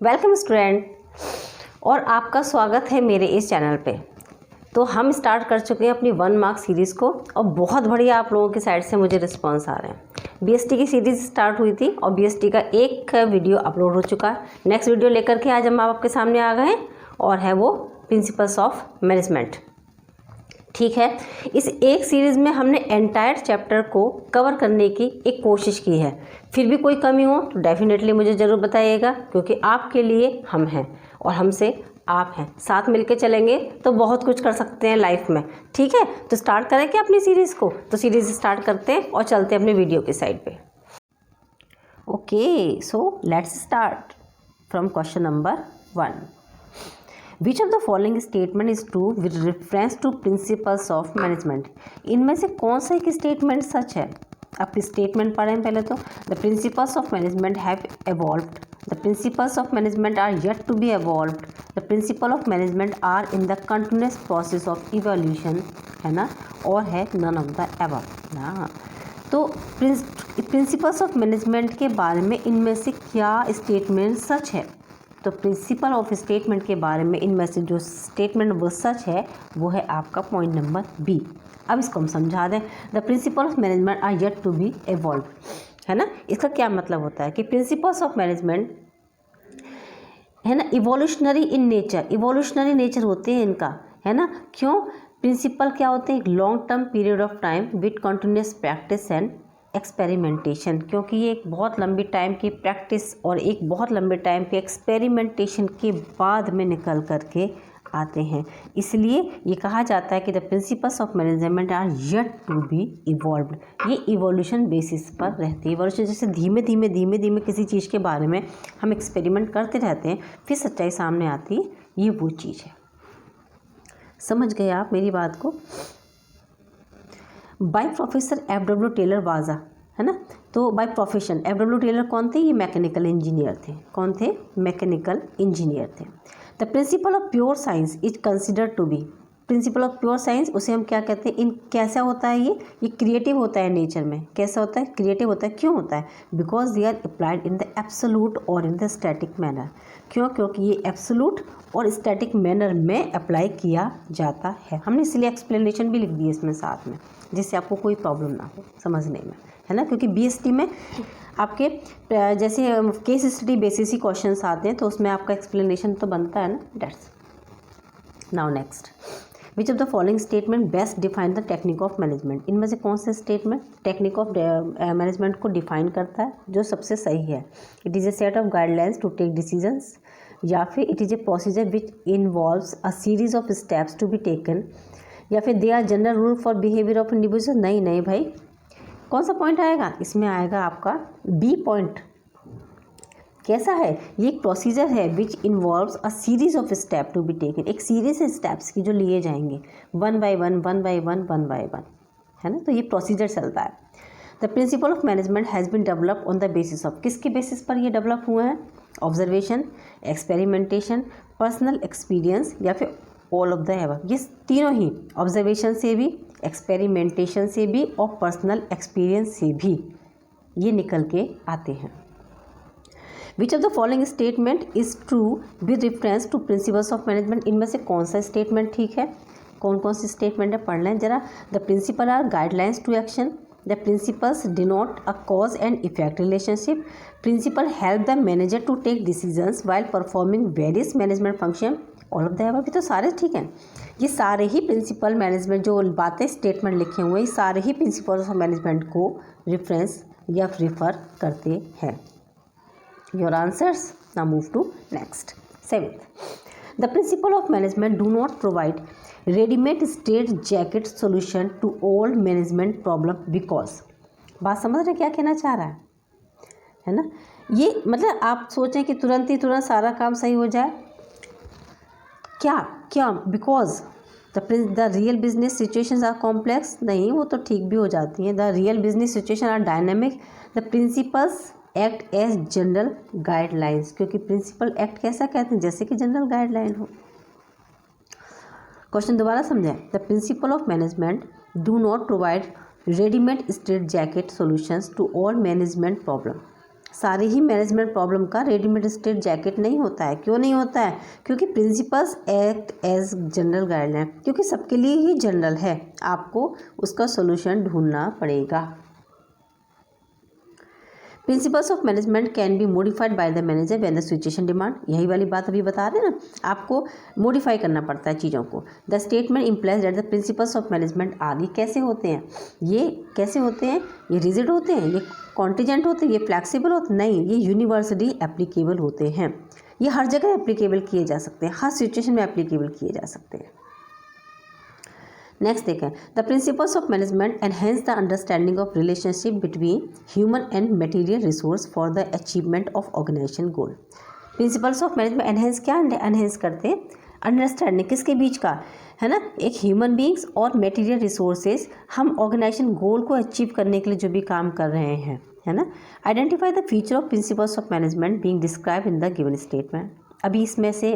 Welcome student, और आपका स्वागत है मेरे इस चैनल पे। तो हम स्टार्ट कर चुके हैं अपनी 1 मार्क सीरीज़ को और बहुत बढ़िया आप लोगों की साइड से मुझे रिस्पांस आ रहे हैं। बीएसटी की सीरीज़ स्टार्ट हुई थी और बीएसटी का एक वीडियो अपलोड हो चुका है। नेक्स्ट वीडियो लेकर के आज हम आपके सामने आ गए हैं और है वो प्रिंसिपल्स ऑफ मैनेजमेंट। ठीक है, इस एक सीरीज़ में हमने एंटायर चैप्टर को कवर करने की एक कोशिश की है। फिर भी कोई कमी हो तो डेफिनेटली मुझे ज़रूर बताइएगा, क्योंकि आपके लिए हम हैं और हमसे आप हैं। साथ मिलके चलेंगे तो बहुत कुछ कर सकते हैं लाइफ में। ठीक है, तो स्टार्ट करें क्या अपनी सीरीज़ को? तो सीरीज़ स्टार्ट करते हैं और चलते हैं अपनी वीडियो की साइड पे। Okay, so let's start from question number 1। Which of the following statement is true with reference to principles of management? इनमें से कौन सा एक स्टेटमेंट सच है? अब स्टेटमेंट पढ़ें पहले तो। The principles of management have evolved. The principles of management are yet to be evolved. The principles of management are in the continuous process of evolution, है ना? और है none of the above ना। तो principles of management के बारे में इनमें से क्या स्टेटमेंट सच है? तो प्रिंसिपल ऑफ स्टेटमेंट के बारे में इनमें से जो स्टेटमेंट वो सच है वो है आपका पॉइंट नंबर बी। अब इसको हम समझा दें। The principle of management are yet to be evolve, है ना। इसका क्या मतलब होता है कि प्रिंसिपल्स ऑफ मैनेजमेंट है ना evolutionary in nature, evolutionary nature होते हैं इनका, है ना। क्यों? प्रिंसिपल क्या होते हैं? एक long term period of time with continuous practice and experimentation, क्योंकि ये एक बहुत लंबी टाइम की प्रैक्टिस और एक बहुत लंबे टाइम के एक्सपेरिमेंटेशन के बाद में निकल करके आते हैं। इसलिए ये कहा जाता है कि the principles of management are yet to be evolved. ये इवोल्यूशन बेसिस पर रहती है। इवोल्यूशन जैसे धीमे धीमे किसी चीज़ के बारे में हम एक्सपेरिमेंट करते रहते हैं, फिर सच्चाई सामने आती है। ये वो चीज़ है। समझ गए आप मेरी बात को? By professor F.W. टेलर वाजा, है ना। तो बाय प्रोफेशन F.W. टेलर कौन थे? ये मैकेनिकल इंजीनियर थे। कौन थे? मैकेनिकल इंजीनियर थे। The principle of pure science is considered to be, principle of pure science उसे हम क्या कहते हैं? इन कैसा होता है ये क्रिएटिव होता है नेचर में। कैसा होता है? क्रिएटिव होता है। क्यों होता है? Because they are applied in the absolute और इन द स्टैटिक मैनर। क्यों? क्योंकि ये एब्सोलूट और स्टैटिक मैनर में अप्लाई किया जाता है। हमने इसलिए एक्सप्लेनेशन भी लिख दी है इसमें साथ में, जिससे आपको कोई प्रॉब्लम ना हो समझने में, है ना। क्योंकि बीएसटी में आपके जैसे केस स्टडी बेसिस ही क्वेश्चंस आते हैं, तो उसमें आपका एक्सप्लेनेशन तो बनता है ना। That's now next, which of the following statement best define the technique of management? इनमें से कौन सा स्टेटमेंट टेक्निक ऑफ मैनेजमेंट को डिफाइन करता है जो सबसे सही है? It is a set of guidelines to take decisions, या फिर it is a procedure which involves a series of steps to be taken, या फिर they are general rule for behaviour of individual? नहीं भाई, कौन सा पॉइंट आएगा इसमें? आएगा आपका बी पॉइंट। कैसा है? ये एक प्रोसीजर है which involves a series of step to be taken, एक सीरीज है स्टेप्स की जो लिए जाएंगे वन बाय वन, है ना। तो ये प्रोसीजर चलता है। The principle of management has been develop on the basis of, किसके बेसिस पर ये डेवलप हुए हैं? ऑब्जर्वेशन, एक्सपेरिमेंटेशन, पर्सनल एक्सपीरियंस, या फिर ऑल ऑफ द एबव। ये तीनों ही, ऑब्जर्वेशन से भी, एक्सपेरिमेंटेशन से भी और पर्सनल एक्सपीरियंस से भी ये निकल के आते हैं। विच of the following statement is true with reference to principles of management? इनमें से कौन सा स्टेटमेंट ठीक है? कौन सी स्टेटमेंट है? पढ़ लें जरा। The principle are guidelines to action, the principles denote a cause and effect relationship, principle help the manager to take decisions while performing various management function, all of the above. तो सारे ठीक हैं। ये सारे ही प्रिंसिपल मैनेजमेंट जो बातें statement लिखे हुए हैं, ये सारे ही प्रिंसिपल्स ऑफ मैनेजमेंट को रेफरेंस या रेफर करते हैं। Your answers. Now move to next 7th। The principle of management do not provide readymade straight jacket solution to all management problem because, बात समझ रहे क्या कहना चाह रहा है ना। ये मतलब आप सोचें कि तुरंत सारा काम सही हो जाए, क्या because the real business situations are complex? नहीं, वो तो ठीक भी हो जाती हैं। The real business situation are dynamic, the principles act as general guidelines, क्योंकि प्रिंसिपल एक्ट कैसा कहते हैं? जैसे कि जनरल गाइडलाइन हो। क्वेश्चन दोबारा समझें। The principle of management do not provide readymade straight jacket solutions to all management problem. सारे ही मैनेजमेंट प्रॉब्लम का रेडीमेड स्ट्रेट जैकेट नहीं होता है। क्यों नहीं होता है? क्योंकि principles act as general guideline, क्योंकि सबके लिए ही जनरल है, आपको उसका सोल्यूशन ढूंढना पड़ेगा। Principles of management can be modified by the manager when the situation demand, यही वाली बात अभी बता रहे हैं ना, आपको मॉडिफाई करना पड़ता है चीज़ों को। The statement implies that the principles of management are, ये कैसे होते हैं? ये कैसे होते हैं? ये रिजिड होते हैं, ये कॉन्टीजेंट होते हैं, ये फ्लैक्सीबल होते हैं? नहीं, ये यूनिवर्सली एप्लीकेबल होते हैं। ये हर जगह एप्लीकेबल किए जा सकते हैं, हर सिचुएशन में एप्लीकेबल किए जा सकते हैं। नेक्स्ट देखें, the principles of management enhance the understanding of relationship between human and material resource for the achievement of organization goal. Principles of management enhance क्या एनहेंस करते हैं? अंडरस्टैंडिंग किसके बीच का है ना, एक ह्यूमन बींग्स और मटेरियल रिसोर्सेज, हम ऑर्गेनाइजेशन गोल को अचीव करने के लिए जो भी काम कर रहे हैं, है ना। Identify the feature of principles of management being describe in the given statement. अभी इसमें से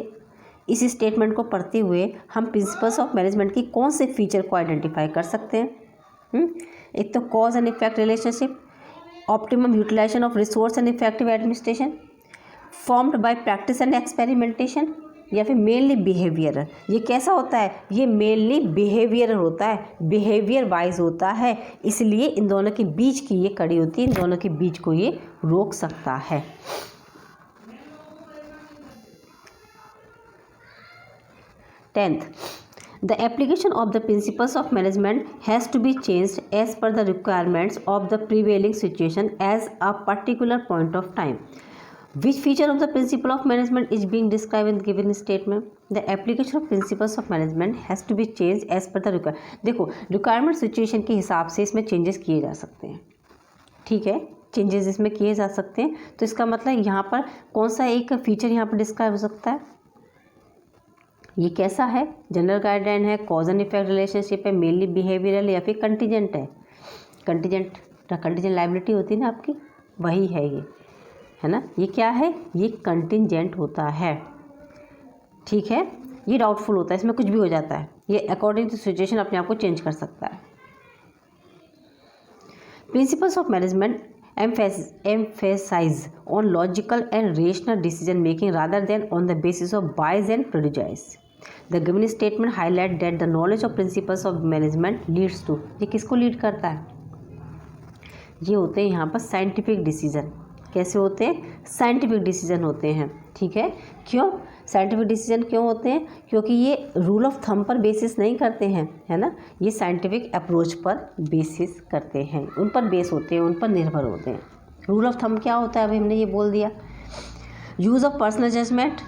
इस स्टेटमेंट को पढ़ते हुए हम प्रिंसिपल्स ऑफ मैनेजमेंट की कौन से फीचर को आइडेंटिफाई कर सकते हैं? एक तो cause and effect relationship, optimum utilization of resource and effective administration, formed by practice and experimentation, या फिर मेनली बिहेवियर। ये कैसा होता है? ये मेनली बिहेवियर होता है, बिहेवियर वाइज होता है, इसलिए इन दोनों के बीच की ये कड़ी होती है, इन दोनों के बीच को ये रोक सकता है। 10th, the application of the principles of management has to be changed as per the requirements of the prevailing situation as a particular point of time. Which feature of the principle of management is being described in the given statement? The application of principles of management has to be changed as per the requirement. देखो, requirement situation के हिसाब से इसमें changes किए जा सकते हैं, ठीक है, चेंजेस इसमें किए जा सकते हैं। तो इसका मतलब यहाँ पर कौन सा एक फीचर यहाँ पर डिस्क्राइब हो सकता है? ये कैसा है? जनरल गाइडलाइन है, कॉज एंड इफेक्ट रिलेशनशिप है, मेनली बिहेवियरल, या फिर कंटीजेंट है? कंटीजेंट लायबिलिटी होती है ना आपकी, वही है ये, है ना। ये क्या है? ये कंटीजेंट होता है, ठीक है। ये डाउटफुल होता है, इसमें कुछ भी हो जाता है, ये अकॉर्डिंग टू सिचुएशन अपने आप को चेंज कर सकता है। Principles of management emphasize on logical and rational decision making rather than on the basis of bias and prejudice. The given statement highlight that the knowledge of principles of management leads to, ये किसको lead करता है? ये होते हैं यहाँ पर scientific decision. कैसे होते हैं? साइंटिफिक डिसीजन होते हैं, ठीक है। क्यों साइंटिफिक डिसीजन क्यों होते हैं? क्योंकि ये रूल ऑफ थंब पर बेसिस नहीं करते हैं, है ना, ये साइंटिफिक अप्रोच पर बेसिस करते हैं, उन पर बेस होते हैं, उन पर निर्भर होते हैं। रूल ऑफ थंब क्या होता है? अभी हमने ये बोल दिया। Use of personal judgement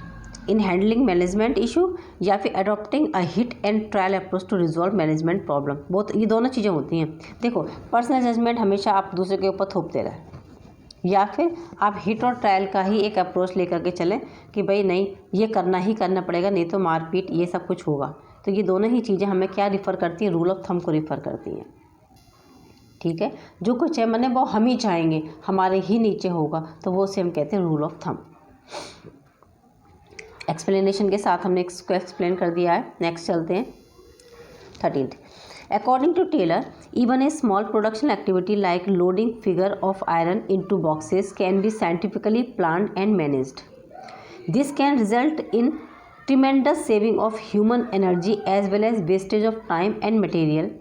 in handling management issue, या फिर adopting a hit and trial approach to resolve management problem. बहुत ये दोनों चीज़ें होती हैं। देखो, पर्सनल जजमेंट हमेशा आप दूसरे के ऊपर थोपते रहे, या फिर आप हिट और ट्रायल का ही एक अप्रोच लेकर के चलें कि भाई नहीं, ये करना ही करना पड़ेगा, नहीं तो मारपीट ये सब कुछ होगा। तो ये दोनों ही चीज़ें हमें क्या रिफ़र करती हैं? रूल ऑफ थंब को रिफ़र करती हैं, ठीक है। जो कुछ है मैंने वो हम ही चाहेंगे, हमारे ही नीचे होगा, तो वो से हम कहते हैं रूल ऑफ थंब। एक्सप्लेनेशन के साथ हमने इसको एक्सप्लेन कर दिया है। नेक्स्ट चलते हैं 13th। According to Taylor, even a small production activity like loading figure of iron into boxes can be scientifically planned and managed. This can result in tremendous saving of human energy as well as wastage of time and material.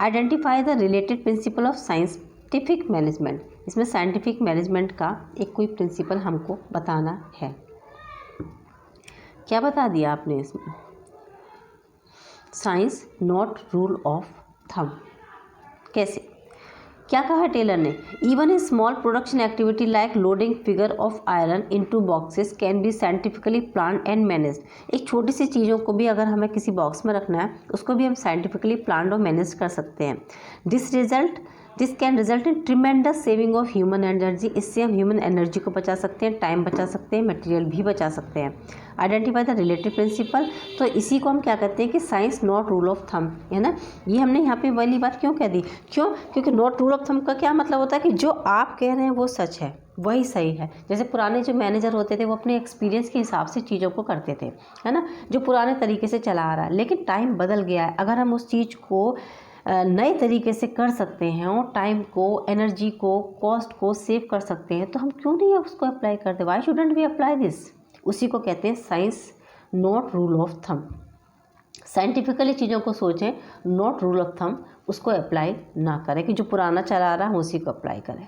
Identify the related principle of scientific management. इसमें scientific management का एक कोई principle हमको बताना है। क्या बता दिया आपने इसमें? Science not rule of thumb. कैसे? क्या कहा टेलर ने? Even a small production activity like loading figure of iron into boxes can be scientifically plan and manage. एक छोटी सी चीज़ों को भी अगर हमें किसी बॉक्स में रखना है, उसको भी हम साइंटिफिकली प्लान और मैनेज कर सकते हैं। This can result in tremendous saving of human energy. इससे हम ह्यूमन एनर्जी को बचा सकते हैं, टाइम बचा सकते हैं, मटेरियल भी बचा सकते हैं। आइडेंटिफाई द रिलेटेड प्रिंसिपल, तो इसी को हम क्या कहते हैं कि science not rule of thumb, है ना। ये हमने यहाँ पे वाली बात क्यों कह दी? क्यों? क्योंकि नॉट रूल ऑफ थंब का क्या मतलब होता है कि जो आप कह रहे हैं वो सच है, वही सही है। जैसे पुराने जो मैनेजर होते थे वो अपने एक्सपीरियंस के हिसाब से चीज़ों को करते थे, है ना, जो पुराने तरीके से चला आ रहा है। लेकिन टाइम बदल गया है, अगर हम उस चीज़ को नए तरीके से कर सकते हैं और टाइम को, एनर्जी को, कॉस्ट को सेव कर सकते हैं, तो हम क्यों नहीं उसको अप्लाई करते? Why shouldn't we apply this? उसी को कहते हैं science not rule of thumb. Scientifically चीज़ों को सोचें, नॉट रूल ऑफ थंब, उसको अप्लाई ना करें कि जो पुराना चला आ रहा है उसी को अप्लाई करें।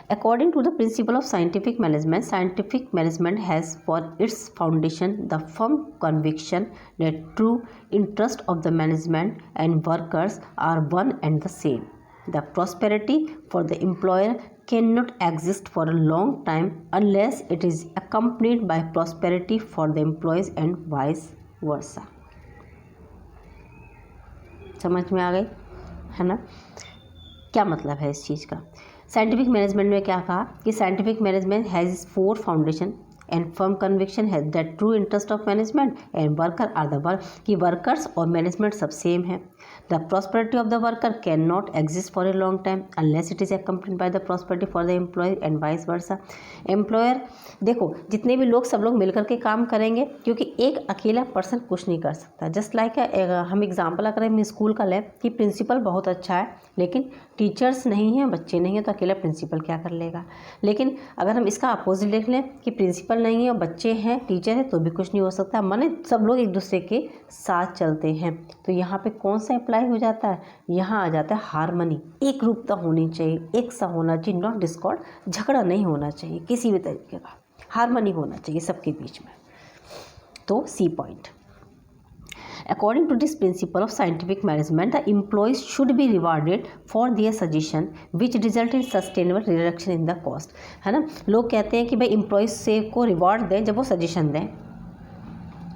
According to the principle of scientific management has for its foundation the firm conviction that true interest of the management and workers are one and the same. The prosperity for the employer cannot exist for a long time unless it is accompanied by prosperity for the employees and vice versa. समझ में आ गई है ना? क्या मतलब है इस चीज़ का? साइंटिफिक मैनेजमेंट में क्या कहा कि scientific management has 4 foundation and firm conviction has that true interest of management and worker are the work, कि वर्कर्स और मैनेजमेंट सब सेम है। The prosperity of the worker can not exist for a long time unless it is accompanied by the prosperity for the employ and vice versa. Employer, देखो जितने भी लोग, सब लोग मिलकर के काम करेंगे, क्योंकि एक अकेला पर्सन कुछ नहीं कर सकता। जस्ट लाइक हम एग्जाम्पल अगर हम स्कूल का लें कि प्रिंसिपल बहुत अच्छा है लेकिन टीचर्स नहीं हैं, बच्चे नहीं हैं, तो अकेला प्रिंसिपल क्या कर लेगा। लेकिन अगर हम इसका अपोजिट देख लें कि प्रिंसिपल नहीं है और बच्चे हैं, टीचर है, तो भी कुछ नहीं हो सकता, माने सब लोग एक दूसरे के साथ चलते हैं। तो यहाँ पे कौन सा अप्लाई हो जाता है? यहाँ आ जाता है हारमनी, एक रूपता होनी चाहिए, एक सा होना चाहिए, नॉट डिस्कॉर्ड, झगड़ा नहीं होना चाहिए किसी भी तरीके का, हारमनी होना चाहिए सबके बीच में। तो C point, according to this principle of scientific management the employees should be rewarded for their suggestion which result in sustainable reduction in the cost, है ना? लोग कहते हैं कि भाई एम्प्लॉयज़ से को रिवॉर्ड दें जब वो सजेशन दें,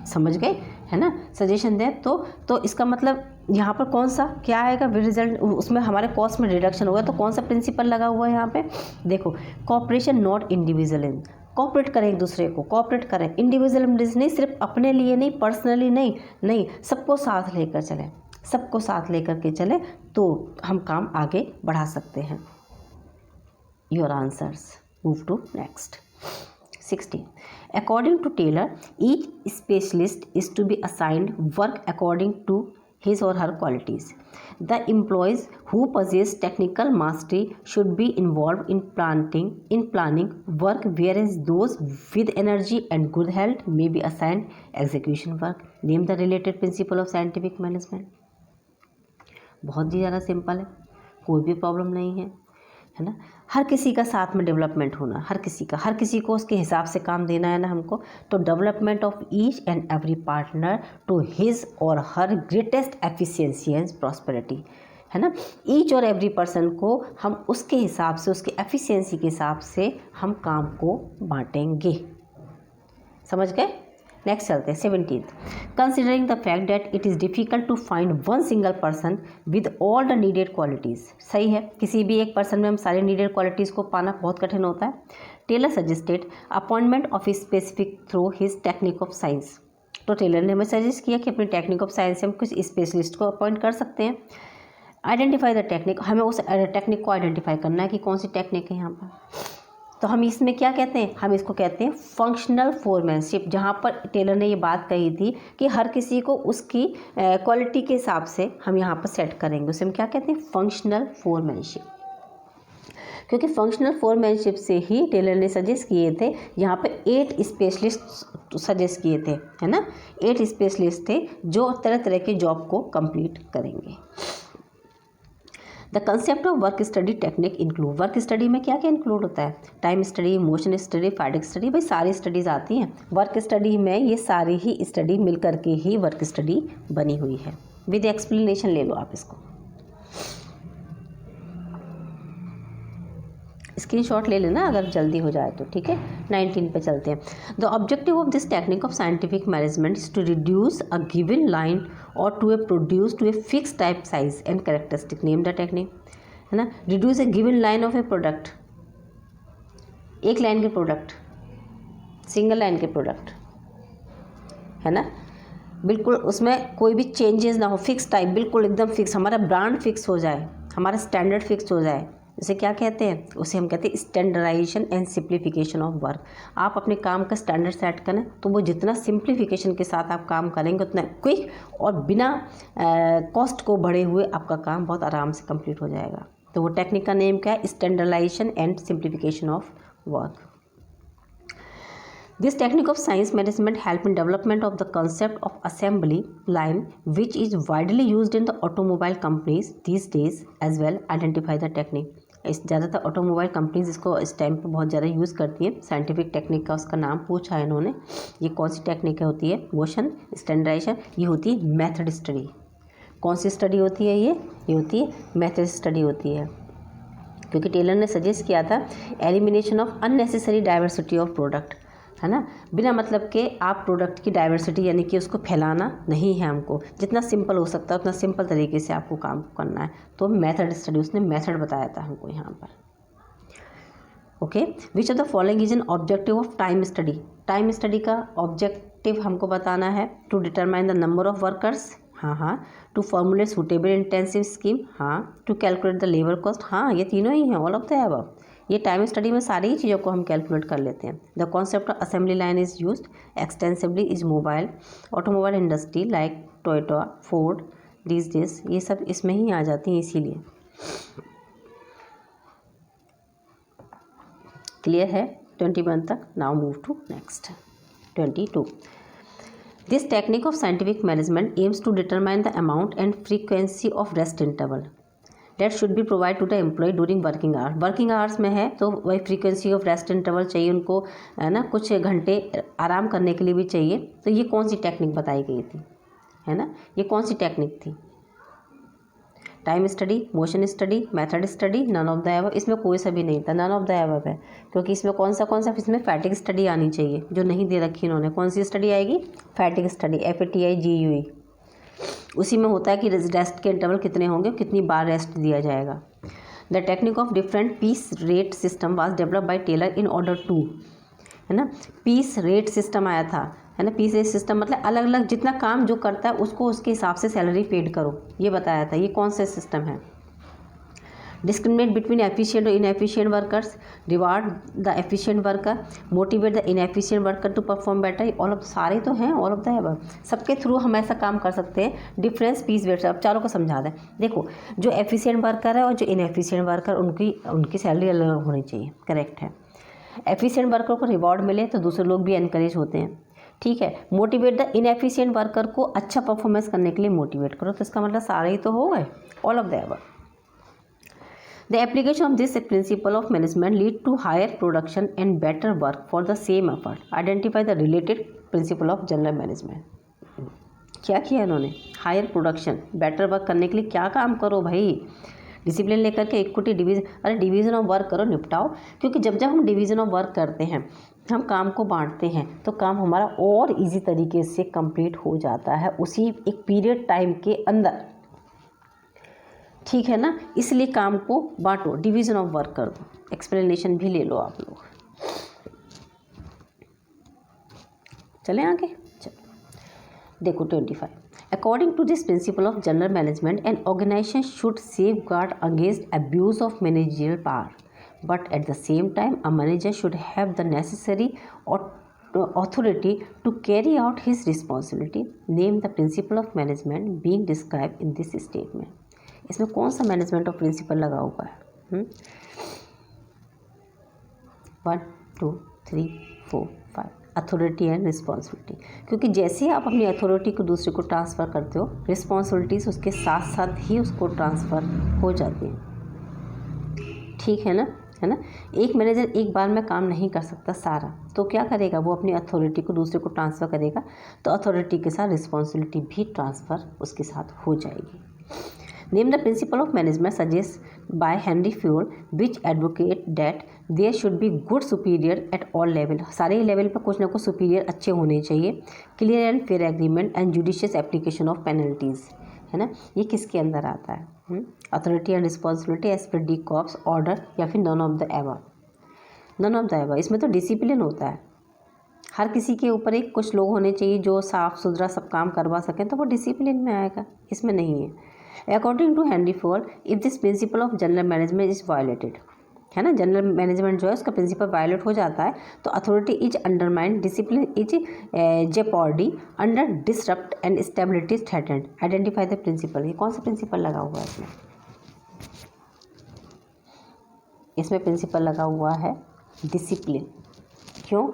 समझ गए है ना? सजेशन दें तो इसका मतलब यहाँ पर कौन सा क्या आएगा रिजल्ट, उसमें हमारे कॉस्ट में रिडक्शन होगा। तो कौन सा प्रिंसिपल लगा हुआ है यहाँ पे? देखो, कॉपरेशन नॉट इंडिविजुअल, कॉपरेट करें एक दूसरे को, कॉपरेट करें, इंडिविजुअलिज्म नहीं, सिर्फ अपने लिए नहीं, पर्सनली नहीं, सबको साथ लेकर चलें, सबको साथ लेकर के चलें तो हम काम आगे बढ़ा सकते हैं। Your answers, move to next. 16. According to Taylor, each specialist is to be assigned work according to his or her qualities. The employees who possess technical mastery should be involved in planning work, whereas those with energy and good health may be assigned execution work. Name the related principle of scientific management. बहुत ही ज़्यादा simple है, कोई भी problem नहीं है ना? हर किसी का साथ में डेवलपमेंट होना, हर किसी को उसके हिसाब से काम देना है ना हमको। तो development of each and every partner to his or her greatest efficiency and prosperity, है ना? ईच और एवरी पर्सन को हम उसके हिसाब से, उसके एफिशिएंसी के हिसाब से हम काम को बांटेंगे। समझ गए? नेक्स्ट चलते हैं 17th। Considering the fact that it is difficult to find one single person with all the needed qualities. सही है, किसी भी एक पर्सन में हम सारी नीडेड क्वालिटीज़ को पाना बहुत कठिन होता है। Taylor suggested appointment of a specific through his technique of science. तो टेलर ने हमें सजेस्ट किया कि अपनी टेक्निक ऑफ साइंस से हम कुछ स्पेशलिस्ट को अपॉइंट कर सकते हैं। आइडेंटिफाई द टेक्निक, हमें उस टेक्निक को आइडेंटिफाई करना है कि कौन सी टेक्निक है यहाँ पर। तो हम इसमें क्या कहते हैं? हम इसको कहते हैं फंक्शनल फोरमैनशिप, जहाँ पर टेलर ने ये बात कही थी कि हर किसी को उसकी क्वालिटी के हिसाब से हम यहाँ पर सेट करेंगे, उसे हम क्या कहते हैं? Functional foremanship. क्योंकि फंक्शनल फोरमैनशिप से ही टेलर ने सजेस्ट किए थे, यहाँ पे 8 स्पेशलिस्ट सजेस्ट किए थे, है ना? 8 स्पेशलिस्ट थे जो तरह तरह के जॉब को कंप्लीट करेंगे। The concept of work study technique include, work study में क्या क्या इंक्लूड होता है? Time study, motion study, fatigue study, भाई सारी स्टडीज़ आती हैं वर्क स्टडी में। ये सारी ही स्टडी मिल करके ही वर्क स्टडी बनी हुई है। विद एक्सप्लेनेशन ले लो आप इसको, स्क्रीनशॉट ले लेना अगर जल्दी हो जाए तो, ठीक है। 19 पे चलते हैं। The objective of this technique of scientific management is to reduce a given line और to a produce to a fix type size and characteristic. Name the technique, है ना? Reduce a given line of a product, एक line के product, single line के product, है ना? बिल्कुल उसमें कोई भी चेंजेस ना हो, फिक्स टाइप, बिल्कुल एकदम फिक्स, हमारा ब्रांड फिक्स हो जाए, हमारा स्टैंडर्ड फिक्स हो जाए, उसे क्या कहते हैं, उसे हम कहते हैं standardization and simplification of work. आप अपने काम का स्टैंडर्ड सेट करें तो वो जितना सिंप्लीफिकेशन के साथ आप काम करेंगे उतना क्विक और बिना कॉस्ट को बढ़े हुए आपका काम बहुत आराम से कंप्लीट हो जाएगा। तो वो टेक्निक का नेम क्या है, standardization and simplification of work. This technique of science management help in development of the concept of assembly line, which is widely used in the automobile companies these days as well. Identify the technique. इस ज़्यादातर automobile companies इसको इस time पे बहुत ज़्यादा use करती हैं। Scientific technique का उसका नाम पूछा है इन्होंने। ये कौन सी टेक्निक होती है, मोशन स्टैंडर्डाइजेशन, ये होती है मेथड स्टडी। कौन सी स्टडी होती है ये होती है मेथड स्टडी होती है, क्योंकि टेलर ने सजेस्ट किया था elimination of unnecessary diversity of product, है ना। बिना मतलब के आप प्रोडक्ट की डाइवर्सिटी यानी कि उसको फैलाना नहीं है हमको, जितना सिंपल हो सकता है उतना सिंपल तरीके से आपको काम करना है। तो मेथड स्टडी, उसने मेथड बताया था हमको यहाँ पर। Okay, which of the following is an objective of time study. Time study का ऑब्जेक्टिव हमको बताना है to determine the number of workers, हाँ, to formulate suitable intensive scheme, हाँ, to calculate the labour cost, हाँ, ये तीनों ही हैं, ऑल ऑफ द अबव। ये टाइम स्टडी में सारी ही चीज़ों को हम कैलकुलेट कर लेते हैं। The concept of assembly line is used extensively is mobile automobile industry like Toyota, Ford, these days, ये सब इसमें ही आ जाती हैं, इसीलिए। क्लियर है 21 तक। Now move to next 22। This technique of scientific management aims to determine the amount and frequency of rest interval that should be provided to the employee during working hour। Working hours में है तो वही frequency of rest interval चाहिए उनको, है ना, कुछ घंटे आराम करने के लिए भी चाहिए। तो ये कौन सी टेक्निक बताई गई थी, है ना, ये कौन सी टेक्निक थी, time study, motion study, method study, none of the above. इसमें कोई सा भी नहीं था, नन ऑफ द अबव है, क्योंकि इसमें कौन सा इसमें फैटिग स्टडी आनी चाहिए जो नहीं दे रखी इन्होंने। कौन सी स्टडी आएगी, फैटिग स्टडी, FATIGUE। उसी में होता है कि रेस्ट के इंटरवल कितने होंगे, कितनी बार रेस्ट दिया जाएगा। The technique of different piece rate system was develop by Taylor in order to, है ना, पीस रेट सिस्टम आया था, है ना। पीस रेट सिस्टम मतलब अलग अलग जितना काम जो करता है उसको उसके हिसाब से सैलरी पेड करो, ये बताया था। ये कौन सा सिस्टम है, डिस्क्रिमिनेट बिटवीन एफिशिएंट और inefficient workers, reward the efficient worker, motivate the inefficient worker to perform better, all of सारे तो हैं, ऑल ऑफ द अबव। सबके थ्रू हम ऐसा काम कर सकते हैं। डिफरेंस पीस वेट, अब चारों को समझा दें। देखो, जो एफिशिएंट वर्कर है और जो इनएफिशिएंट वर्कर, उनकी सैलरी अलग होनी चाहिए, करेक्ट है। एफिशिएंट वर्कर को रिवॉर्ड मिले तो दूसरे लोग भी एनकरेज होते हैं, ठीक है। मोटिवेट द इनएफिशिएंट वर्कर को अच्छा परफॉर्मेंस करने के लिए मोटिवेट करो, तो इसका मतलब सारे ही तो हो गए, all of the above. The application of this principle of management lead to higher production and better work for the same effort. Identify the related principle of general management. क्या किया इन्होंने, हायर प्रोडक्शन बेटर वर्क करने के लिए क्या काम करो भाई, डिसिप्लिन लेकर के इक्विटी डिवीजन, अरे डिवीज़न ऑफ वर्क करो, निपटाओ। क्योंकि जब हम डिवीज़न ऑफ वर्क करते हैं, हम काम को बांटते हैं, तो काम हमारा और इजी तरीके से कंप्लीट हो जाता है उसी एक पीरियड टाइम के अंदर, ठीक है ना। इसलिए काम को बांटो, डिवीज़न ऑफ वर्क कर दो। एक्सप्लेनेशन भी ले लो आप लोग। चलें आगे, चलो देखो 25। According to this principle of general management, an organization should safeguard against abuse of managerial power, but at the same time a manager should have the necessary authority to carry out his responsibility. Name the principle of management being described in this statement. इसमें कौन सा management of principal लगा हुआ है, 1 2 3 4 5, authority and responsibility. क्योंकि जैसे ही आप अपनी अथॉरिटी को दूसरे को ट्रांसफ़र करते हो, रिस्पॉन्सिबिलिटीज़ उसके साथ साथ ही उसको ट्रांसफ़र हो जाती हैं, ठीक है ना, है ना। एक मैनेजर एक बार में काम नहीं कर सकता सारा, तो क्या करेगा, वो अपनी अथॉरिटी को दूसरे को ट्रांसफ़र करेगा, तो अथॉरिटी के साथ रिस्पॉन्सिबिलिटी भी ट्रांसफ़र उसके साथ हो जाएगी। Name the principle of management suggest by Henri Fayol which advocate that there should be good superior at all level. सारे लेवल पर कुछ ना कुछ सुपीरियर अच्छे होने चाहिए। Clear and fair agreement and judicious application of penalties, है ना। ये किसके अंदर आता है, authority and responsibility esprit de corps order, या फिर none of the above, none of the above. इसमें तो डिसिप्लिन होता है, हर किसी के ऊपर एक कुछ लोग होने चाहिए जो साफ़ सुथरा सब काम करवा सकें, तो वो डिसिप्लिन में आएगा, इसमें नहीं है। According to Henry Ford, if this principle of general management is violated, है ना, जनरल मैनेजमेंट जो है उसका प्रिंसिपल वायलेट हो जाता है तो authority is undermine, discipline is jeopardy, under disrupt and stability is threatened. Identify the principle. ये कौन सा प्रिंसिपल लगा हुआ है इसमें? इसमें प्रिंसिपल लगा हुआ है डिसिप्लिन। क्यों?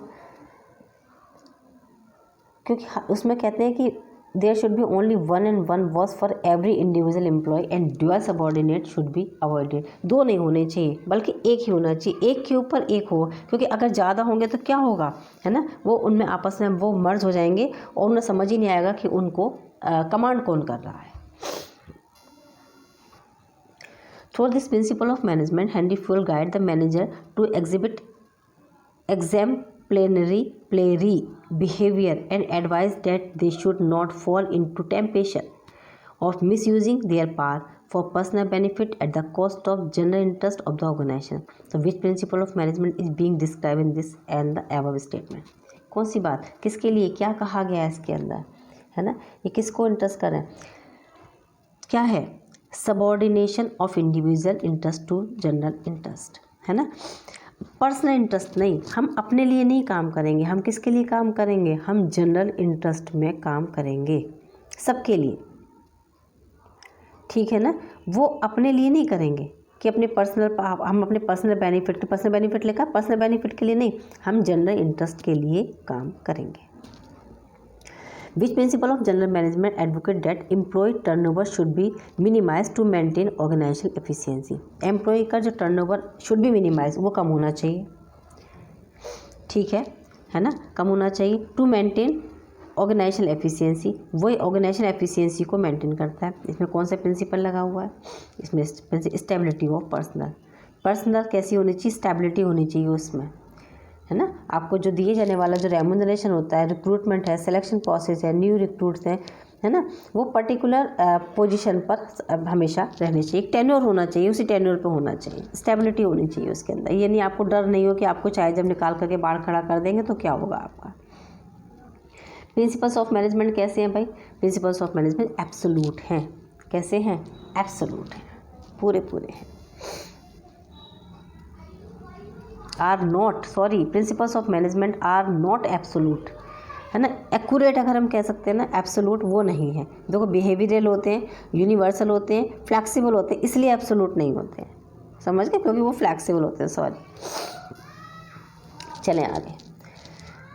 क्योंकि उसमें कहते हैं कि there should be only one and one boss for every individual employee and dual subordinate should be avoided. दो नहीं होने चाहिए बल्कि एक ही होना चाहिए, एक के ऊपर एक हो, क्योंकि अगर ज़्यादा होंगे तो क्या होगा, है ना, वो उनमें आपस में वो मर्ज हो जाएंगे और उन्हें समझ ही नहीं आएगा कि उनको कमांड कौन कर रहा है। Through this principle of management Henri Fayol guide the manager to exhibit exemplary behavior and advise that they should not fall into temptation of misusing their power for personal benefit at the cost of general interest of the organization. So which principle of management is being described in this and the above statement? कौन सी बात किसके लिए क्या कहा गया है इसके अंदर, है ना, ये किसको इंटरेस्ट कर रहे हैं? क्या है? Subordination of individual interest to general interest, है ना, पर्सनल इंटरेस्ट नहीं, हम अपने लिए नहीं काम करेंगे, हम किसके लिए काम करेंगे? हम जनरल इंटरेस्ट में काम करेंगे, सबके लिए, ठीक है ना। वो अपने लिए नहीं करेंगे कि अपने हम अपने पर्सनल बेनिफिट लेकर पर्सनल बेनिफिट के लिए नहीं, हम जनरल इंटरेस्ट के लिए काम करेंगे। Which principle of general management advocate that employee turnover should be minimized to maintain organizational efficiency? Employee का जो टर्नओवर शुड बी मिनिमाइज, वो कम होना चाहिए, ठीक है ना, कम होना चाहिए टू मेंटेन ऑर्गेनाइजेशनल एफिशिएंसी, वही ऑर्गेनाइजेशनल एफिशिएंसी को मेंटेन करता है। इसमें कौन सा प्रिंसिपल लगा हुआ है? इसमें स्टेबिलिटी ऑफ पर्सनल कैसी होनी चाहिए? स्टेबिलिटी होनी चाहिए उसमें, है ना। आपको जो दिए जाने वाला जो रेम्यूनरेशन होता है, रिक्रूटमेंट है, सिलेक्शन प्रोसेस है, न्यू रिक्रूट्स हैं, है ना, वो पर्टिकुलर पोजीशन पर हमेशा रहने चाहिए, एक टेन्योर होना चाहिए, उसी टेन्योर पे होना चाहिए, स्टेबिलिटी होनी चाहिए उसके अंदर। ये नहीं आपको डर नहीं हो कि आपको चाहे जब निकाल करके बाहर खड़ा कर देंगे तो क्या होगा आपका। प्रिंसिपल्स ऑफ मैनेजमेंट कैसे हैं भाई? प्रिंसिपल्स ऑफ मैनेजमेंट एब्सोल्यूट हैं। कैसे हैं? एब्सोल्यूट हैं, पूरे हैं। Principles of management are not absolute, है ना। एक्यूरेट अगर हम कह सकते हैं ना, एब्सोल्यूट वो नहीं है। देखो बिहेवियरल होते हैं, यूनिवर्सल होते हैं, फ्लैक्सिबल होते हैं, इसलिए एब्सोल्यूट नहीं होते हैं, समझ गए, क्योंकि वो फ्लैक्सिबल होते हैं। चलें आगे।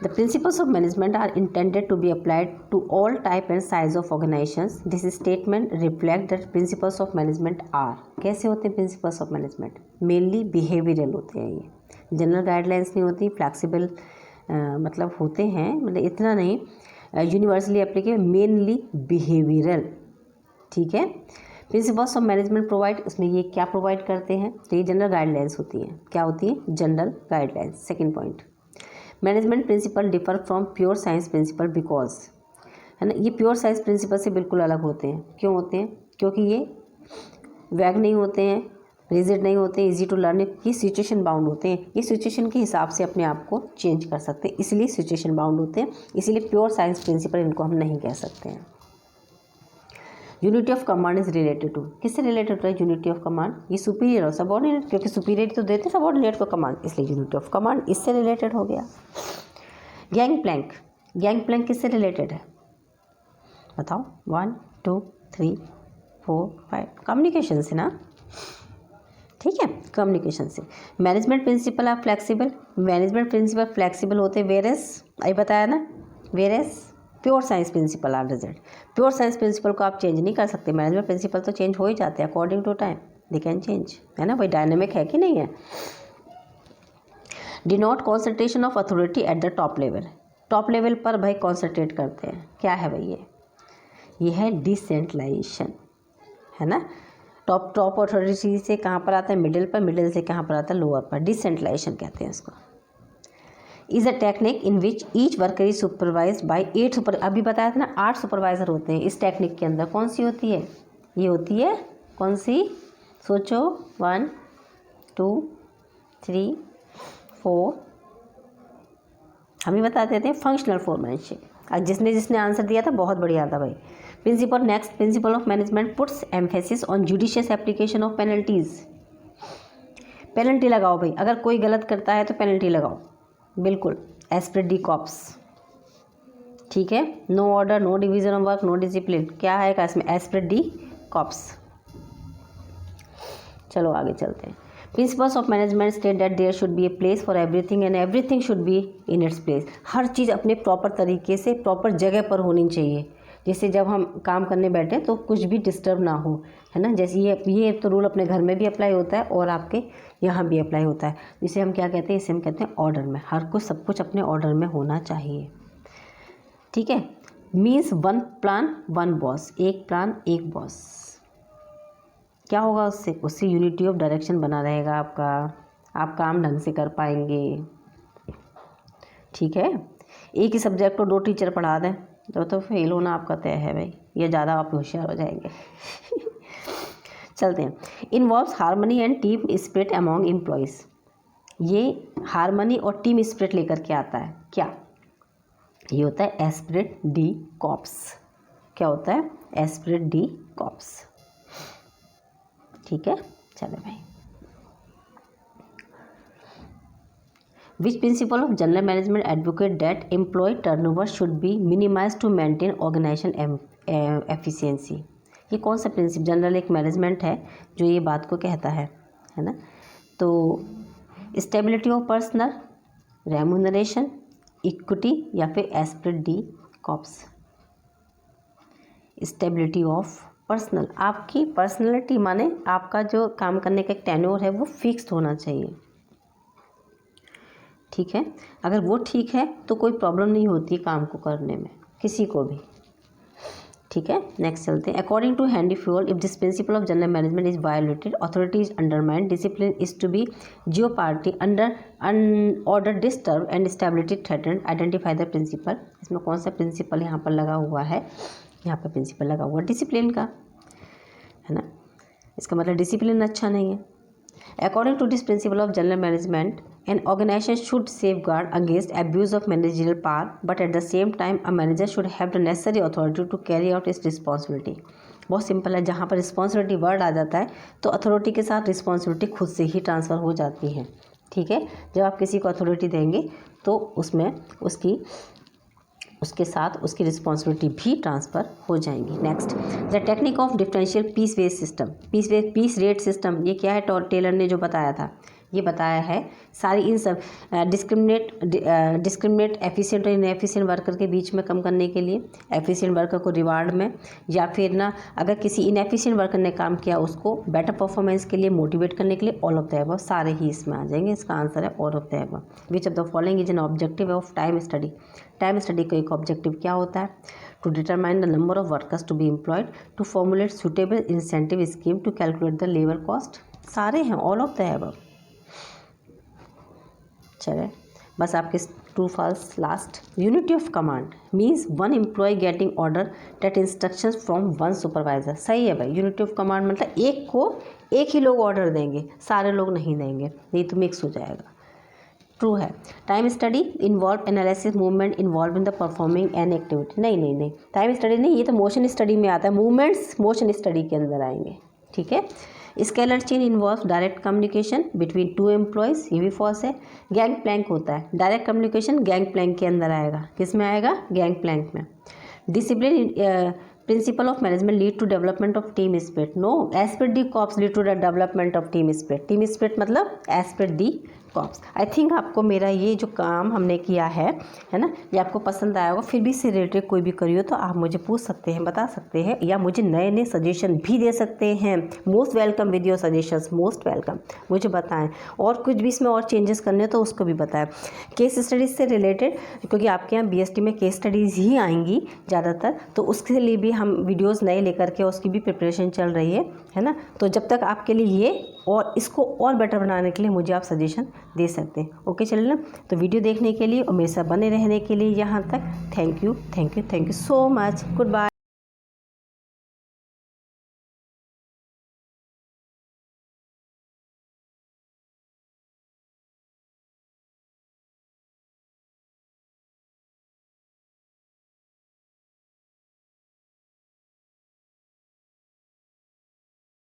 The principles of management are intended to be applied to all type and size of organizations. This statement reflect that principles of management are, कैसे होते हैं principles of management? Mainly behavioural होते हैं, ये जनरल गाइडलाइंस नहीं होती, flexible मतलब होते हैं, मतलब इतना नहीं, यूनिवर्सली एप्लीकेबल, मेनली बिहेवियरल, ठीक है। प्रिंसिपल्स ऑफ मैनेजमेंट प्रोवाइड, उसमें ये क्या प्रोवाइड करते हैं? तो ये जनरल गाइडलाइंस होती हैं। क्या होती है? General guidelines. Second point, management principle differ from pure science principle because, है ना, ये प्योर साइंस प्रिंसिपल से बिल्कुल अलग होते हैं। क्यों होते हैं? क्योंकि ये वैग नहीं होते हैं, रिजिड नहीं होते, इजी टू लर्न, ये सिचुएशन बाउंड होते हैं, ये सिचुएशन के हिसाब से अपने आप को चेंज कर सकते हैं, इसलिए सिचुएशन बाउंड होते हैं, इसीलिए प्योर साइंस प्रिंसिपल इनको हम नहीं कह सकते हैं। Unity of command is related to, किससे रिलेटेड होता है यूनिटी ऑफ कमांड? ये सुपीरियर और सबऑर्डिनेट, क्योंकि सुपीरियर तो देते सबऑर्डिनेट को कमांड, इसलिए यूनिटी ऑफ कमांड इससे रिलेटेड हो गया। गैंग प्लैंक किससे रिलेटेड है? बताओ, 1 2 3 4 5, कम्युनिकेशन से ना, ठीक है, कम्युनिकेशन से। मैनेजमेंट प्रिंसिपल आप फ्लैक्सिबल, मैनेजमेंट प्रिंसिपल फ्लैक्सिबल होते हैं, वेरेस अभी बताया ना, whereas pure science principle are result. Pure science principle को आप चेंज नहीं कर सकते, मैनेजमेंट प्रिंसिपल तो चेंज हो ही जाते हैं according to time, they can change, है ना, वही डायनेमिक है कि नहीं है। Denote concentration of authority at the top level, top level पर भाई कॉन्सेंट्रेट करते हैं, क्या है भाई ये है डिसेंट्रलाइजेशन, है ना। टॉप अथॉरिटी से कहाँ पर आता है? मिडिल पर, मिडिल से कहाँ पर आता है? लोअर पर, डिसेंट्रलाइजेशन कहते हैं इसको। Is a technique in which each worker is supervise by 8 super, अभी बताया था ना 8 सुपरवाइजर होते हैं इस टेक्निक के अंदर। कौन सी होती है? ये होती है कौन सी? सोचो, 1 2 3 4 हम ही बता देते हैं फंक्शनल फोरमैनशिप। जिसने जिसने आंसर दिया था बहुत बढ़िया था भाई। Principle, next principle of management puts emphasis on judicious application of penalties. Penalty लगाओ भाई, अगर कोई गलत करता है तो पेनल्टी लगाओ, बिल्कुल एज पर डी कॉप्स, ठीक है। No order, no division of work, no discipline, क्या है का इसमें एज पर डी कॉप्स। चलो आगे चलते हैं। Principles of management state that there should be a place for everything and everything should be in its place. हर चीज़ अपने प्रॉपर तरीके से प्रॉपर जगह पर होनी चाहिए। जैसे जब हम काम करने बैठे तो कुछ भी डिस्टर्ब ना हो, है ना। जैसे ये तो रूल अपने घर में भी अप्लाई होता है और आपके यहाँ भी अप्लाई होता है। इसे हम क्या कहते हैं, इसे हम कहते हैं ऑर्डर में। हर कुछ सब कुछ अपने ऑर्डर में होना चाहिए, ठीक है। Means one plan one boss, एक प्लान एक बॉस। क्या होगा उससे यूनिटी ऑफ डायरेक्शन बना रहेगा आपका, आप काम ढंग से कर पाएंगे, ठीक है। एक ही सब्जेक्ट को 2 टीचर पढ़ा दें तो फेल होना आपका तय है भाई, ये ज़्यादा आप होशियार हो जाएंगे। चलते हैं। Involves harmony and team spirit among employees. ये हार्मनी और टीम स्पिरिट लेकर के आता है। क्या ये होता है एस्पिरिट डी कॉप्स। क्या होता है एस्पिरिट डी कॉप्स, ठीक है। चले भाई। Which principle of general management advocate that employee turnover should be minimize to maintain organization efficiency. ये कौन सा प्रिंसिपल जनरल एक मैनेजमेंट है जो ये बात को कहता है ना। तो stability of personal, remuneration, equity या फिर Spirit de cops. Stability of personal, आपकी पर्सनैलिटी माने आपका जो काम करने का एक टेन्योर है वो फिक्स्ड होना चाहिए, ठीक है। अगर वो ठीक है तो कोई प्रॉब्लम नहीं होती काम को करने में किसी को भी, ठीक है। नेक्स्ट चलते हैं। According to Henri Fayol, if this principle of general management is violated, authority is undermined, discipline is to be jeopardized under order disturb and stability threatened, identify the principle. इसमें कौन सा principal यहाँ पर लगा हुआ है, यहाँ पर प्रिंसिपल लगा हुआ डिसिप्लिन का, है ना। इसका मतलब डिसिप्लिन अच्छा नहीं है। According to this principle of general management, an organization should safeguard against abuse of managerial power, but at the same time a manager should have the necessary authority to carry out its responsibility. बहुत simple है, जहाँ पर responsibility word आ जाता है तो authority के साथ responsibility खुद से ही ट्रांसफ़र हो जाती है, ठीक है। जब आप किसी को अथॉरिटी देंगे तो उसमें उसके साथ उसकी रिस्पॉन्सिबिलिटी भी ट्रांसफ़र हो जाएंगी। Next, the technique of differential piece wage system, piece rate system. ये क्या है, टेलर ने जो बताया था, ये बताया है सारी इन सब डिस्क्रिमिनेट एफिशिएंट और इनएफिशिएंट वर्कर के बीच में कम करने के लिए, एफिशिएंट वर्कर को रिवार्ड में, या फिर ना अगर किसी इनएफिशिएंट वर्कर ने काम किया उसको बेटर परफॉर्मेंस के लिए मोटिवेट करने के लिए। ऑल ऑफ द अबव सारे ही इसमें आ जाएंगे। इसका आंसर है all of the above. Which of the following is an objective of time study. Time study का एक ऑब्जेक्टिव क्या होता है, to determine the number of workers to be employed, to formulate suitable incentive scheme, to calculate the labour cost. सारे हैं all of the above. चले बस आपके true false last. Unity of command means one employee getting order that instructions from one supervisor. सही है भाई, unity of command मतलब एक को एक ही लोग ऑर्डर देंगे, सारे लोग नहीं देंगे, नहीं तो मिक्स हो जाएगा। ट्रू है। Time study involve analysis movement involve in the performing an activity. नहीं, टाइम स्टडी नहीं, ये तो मोशन स्टडी में आता है। मूवमेंट्स मोशन स्टडी के अंदर आएंगे, ठीक है। Scalar chain involve direct communication between 2 employees, ये भी फॉल्स है। गैंग प्लैंक होता है, डायरेक्ट कम्युनिकेशन गैंग प्लैंक के अंदर आएगा। किस में आएगा, गैंग प्लैंक में। Discipline principle of management lead to development of team spirit. No, esprit de corps lead to the development of team spirit. Team spirit मतलब esprit de corps. I think आपको मेरा ये जो काम हमने किया है ना, ये आपको पसंद आया होगा। फिर भी इससे रिलेटेड कोई भी करी हो तो आप मुझे पूछ सकते हैं, बता सकते हैं, या मुझे नए नए सजेशन भी दे सकते हैं। Most welcome with your suggestions, most welcome. मुझे बताएं, और कुछ भी इसमें और चेंजेस करने तो उसको भी बताएं। केस स्टडीज़ से रिलेटेड, क्योंकि आपके यहाँ BST में केस स्टडीज़ ही आएंगी ज़्यादातर, तो उसके लिए भी हम वीडियोज़ नए लेकर के उसकी भी प्रिपरेशन चल रही है ना। तो जब तक आपके लिए ये और इसको और बेटर बनाने के लिए मुझे आप सजेशन दे सकते हैं। ओके, चलिए ना। तो वीडियो देखने के लिए और मेरे साथ बने रहने के लिए यहाँ तक thank you so much. Good bye.